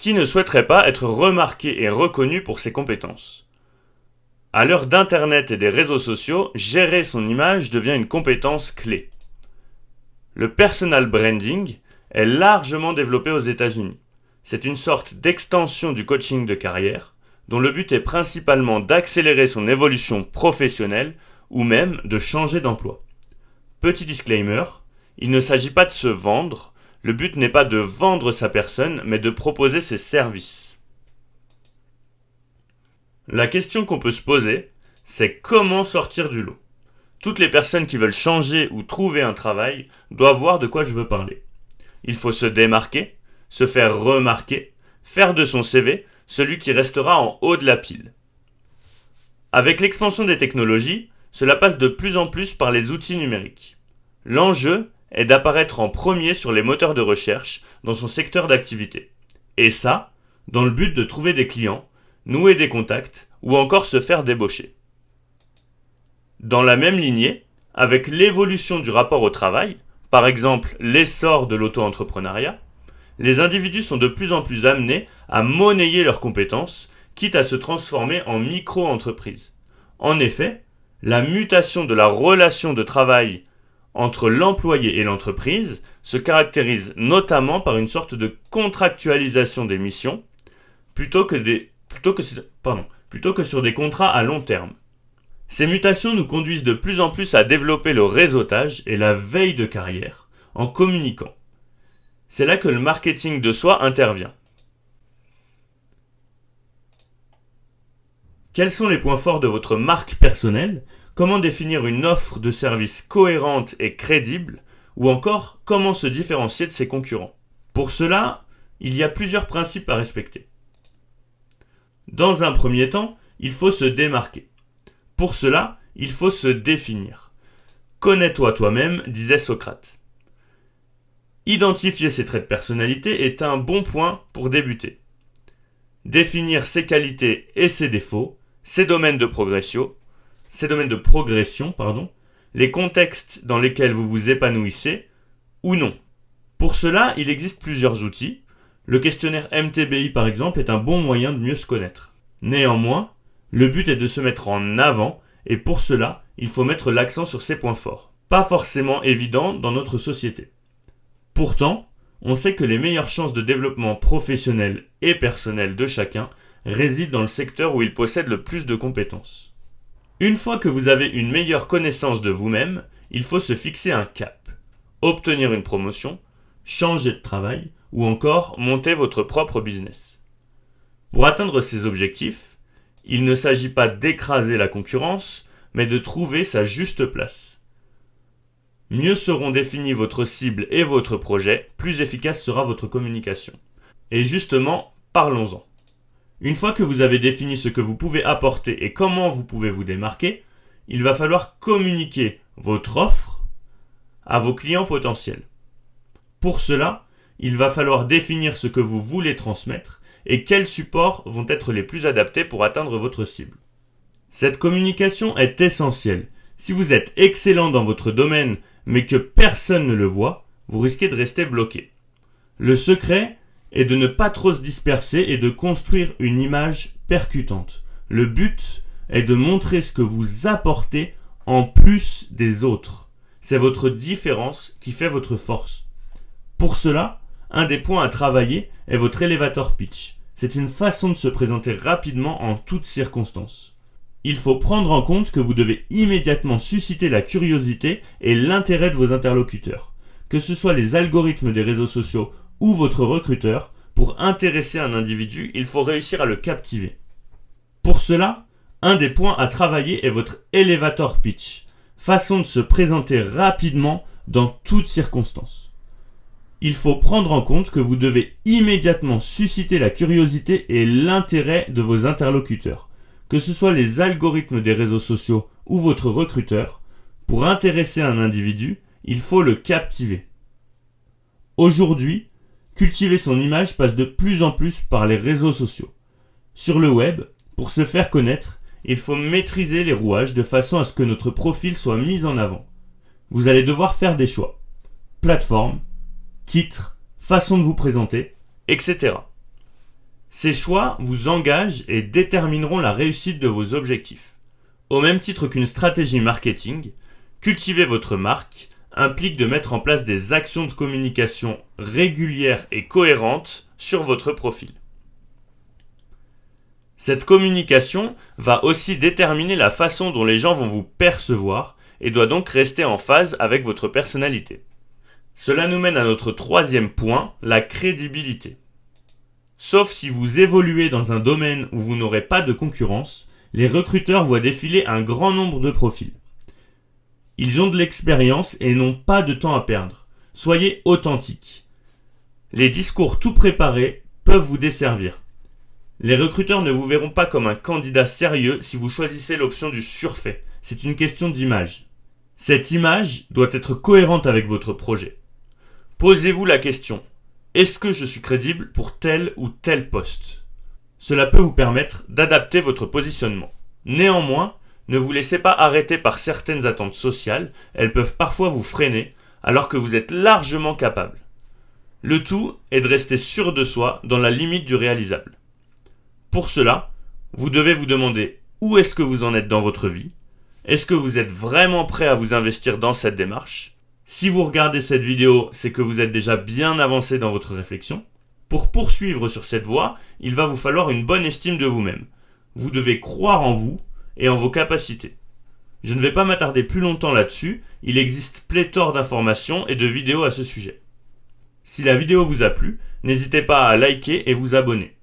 Qui ne souhaiterait pas être remarqué et reconnu pour ses compétences ? À l'heure d'Internet et des réseaux sociaux, gérer son image devient une compétence clé. Le personal branding est largement développé aux États-Unis. C'est une sorte d'extension du coaching de carrière, dont le but est principalement d'accélérer son évolution professionnelle ou même de changer d'emploi. Petit disclaimer, il ne s'agit pas de se vendre, le but n'est pas de vendre sa personne, mais de proposer ses services. La question qu'on peut se poser, c'est comment sortir du lot. Toutes les personnes qui veulent changer ou trouver un travail doivent voir de quoi je veux parler. Il faut se démarquer, se faire remarquer, faire de son CV celui qui restera en haut de la pile. Avec l'expansion des technologies, cela passe de plus en plus par les outils numériques. L'enjeu est d'apparaître en premier sur les moteurs de recherche dans son secteur d'activité. Et ça, dans le but de trouver des clients, nouer des contacts ou encore se faire débaucher. Dans la même lignée, avec l'évolution du rapport au travail, par exemple l'essor de l'auto-entrepreneuriat, les individus sont de plus en plus amenés à monnayer leurs compétences, quitte à se transformer en micro-entreprise. En effet, la mutation de la relation de travail entre l'employé et l'entreprise se caractérise notamment par une sorte de contractualisation des missions plutôt que sur des contrats à long terme. Ces mutations nous conduisent de plus en plus à développer le réseautage et la veille de carrière en communiquant. C'est là que le marketing de soi intervient. Quels sont les points forts de votre marque personnelle ? Comment définir une offre de service cohérente et crédible ? Ou encore, comment se différencier de ses concurrents ? Pour cela, il y a plusieurs principes à respecter. Dans un premier temps, il faut se démarquer. Pour cela, il faut se définir. Connais-toi toi-même, disait Socrate. Identifier ses traits de personnalité est un bon point pour débuter. Définir ses qualités et ses défauts, ses domaines de progression, les contextes dans lesquels vous vous épanouissez ou non. Pour cela, il existe plusieurs outils. Le questionnaire MTBI par exemple est un bon moyen de mieux se connaître. Néanmoins, le but est de se mettre en avant et pour cela, il faut mettre l'accent sur ses points forts. Pas forcément évident dans notre société. Pourtant, on sait que les meilleures chances de développement professionnel et personnel de chacun résident dans le secteur où il possède le plus de compétences. Une fois que vous avez une meilleure connaissance de vous-même, il faut se fixer un cap. Obtenir une promotion, changer de travail ou encore monter votre propre business. Pour atteindre ces objectifs, il ne s'agit pas d'écraser la concurrence, mais de trouver sa juste place. Mieux seront définis votre cible et votre projet, plus efficace sera votre communication. Et justement, parlons-en. Une fois que vous avez défini ce que vous pouvez apporter et comment vous pouvez vous démarquer, il va falloir communiquer votre offre à vos clients potentiels. Pour cela, il va falloir définir ce que vous voulez transmettre et quels supports vont être les plus adaptés pour atteindre votre cible. Cette communication est essentielle. Si vous êtes excellent dans votre domaine mais que personne ne le voit, vous risquez de rester bloqué. Le secret est de ne pas trop se disperser et de construire une image percutante. Le but est de montrer ce que vous apportez en plus des autres. C'est votre différence qui fait votre force. Pour cela, un des points à travailler est votre elevator pitch. C'est une façon de se présenter rapidement en toutes circonstances. Il faut prendre en compte que vous devez immédiatement susciter la curiosité et l'intérêt de vos interlocuteurs. Que ce soit les algorithmes des réseaux sociaux ou votre recruteur, pour intéresser un individu, il faut réussir à le captiver. Pour cela, un des points à travailler est votre elevator pitch, façon de se présenter rapidement dans toutes circonstances. Il faut prendre en compte que vous devez immédiatement susciter la curiosité et l'intérêt de vos interlocuteurs, que ce soit les algorithmes des réseaux sociaux ou votre recruteur. Pour intéresser un individu, il faut le captiver. Aujourd'hui, cultiver son image passe de plus en plus par les réseaux sociaux. Sur le web, pour se faire connaître, il faut maîtriser les rouages de façon à ce que notre profil soit mis en avant. Vous allez devoir faire des choix. Plateforme, titre, façon de vous présenter, etc. Ces choix vous engagent et détermineront la réussite de vos objectifs. Au même titre qu'une stratégie marketing, cultiver votre marque implique de mettre en place des actions de communication régulières et cohérentes sur votre profil. Cette communication va aussi déterminer la façon dont les gens vont vous percevoir et doit donc rester en phase avec votre personnalité. Cela nous mène à notre troisième point, la crédibilité. Sauf si vous évoluez dans un domaine où vous n'aurez pas de concurrence, les recruteurs voient défiler un grand nombre de profils. Ils ont de l'expérience et n'ont pas de temps à perdre. Soyez authentique. Les discours tout préparés peuvent vous desservir. Les recruteurs ne vous verront pas comme un candidat sérieux si vous choisissez l'option du surfait. C'est une question d'image. Cette image doit être cohérente avec votre projet. Posez-vous la question, est-ce que je suis crédible pour tel ou tel poste ? Cela peut vous permettre d'adapter votre positionnement. Néanmoins, ne vous laissez pas arrêter par certaines attentes sociales, elles peuvent parfois vous freiner alors que vous êtes largement capable. Le tout est de rester sûr de soi dans la limite du réalisable. Pour cela, vous devez vous demander où est-ce que vous en êtes dans votre vie ? Est-ce que vous êtes vraiment prêt à vous investir dans cette démarche ? Si vous regardez cette vidéo, c'est que vous êtes déjà bien avancé dans votre réflexion. Pour poursuivre sur cette voie, il va vous falloir une bonne estime de vous-même. Vous devez croire en vous et en vos capacités. Je ne vais pas m'attarder plus longtemps là-dessus, il existe pléthore d'informations et de vidéos à ce sujet. Si la vidéo vous a plu, n'hésitez pas à liker et vous abonner.